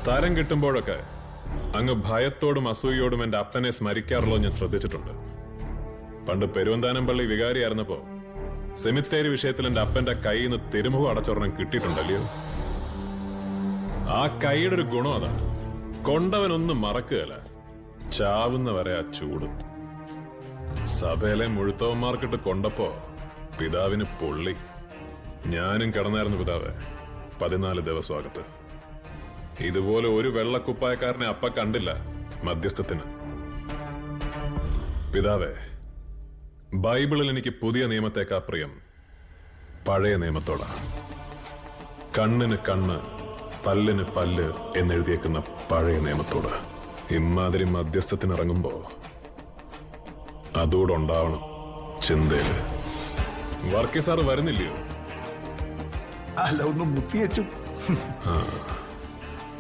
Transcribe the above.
തരം കിട്ടുമ്പോഴൊക്കെ അങ്ങ് ഭയത്തോടും അസൂയോടും എന്റെ അപ്പനെ സ്മരിക്കാറുള്ളത് ഞാൻ ശ്രദ്ധിച്ചിട്ടുണ്ട്. പണ്ട് പെരുവന്താനം പള്ളി വികാരിയായിരുന്നപ്പോ സെമിത്തേരി വിഷയത്തിൽ എന്റെ അപ്പന്റെ കയ്യിൽ നിന്ന് തിരുമുഖം അടച്ചൊരെണ്ണം കിട്ടിയിട്ടുണ്ടല്ലോ. ആ കൈയുടെ ഒരു ഗുണം അതാ, കൊണ്ടവനൊന്നും മറക്കുകയല്ല, ചാവുന്ന വരെ ആ ചൂട്. സഭയിലെ മുഴുത്തവന്മാർക്കിട്ട് കൊണ്ടപ്പോ പിതാവിന് പൊള്ളി. ഞാനും കിടന്നായിരുന്നു പിതാവെ 14 ദിവസം അകത്ത്. ഇതുപോലെ ഒരു വെള്ളക്കുപ്പായക്കാരനെ അപ്പ കണ്ടില്ല മധ്യസ്ഥത്തിന്. പിതാവേ, ബൈബിളിൽ എനിക്ക് പുതിയ നിയമത്തേക്കാ പ്രിയം പഴയ നിയമത്തോടാ. കണ്ണിന് കണ്ണ്, പല്ലിന് പല്ല് എന്നെഴുതിയേക്കുന്ന പഴയ നിയമത്തോട്. ഇമാതിരി മധ്യസ്ഥത്തിനിറങ്ങുമ്പോ അതുകൂടെ ഉണ്ടാവണം ചിന്തയില്. വർക്കി സാറ് വരുന്നില്ലയോ? അല്ല, ഒന്ന് മുത്തിയച്ചു. ആ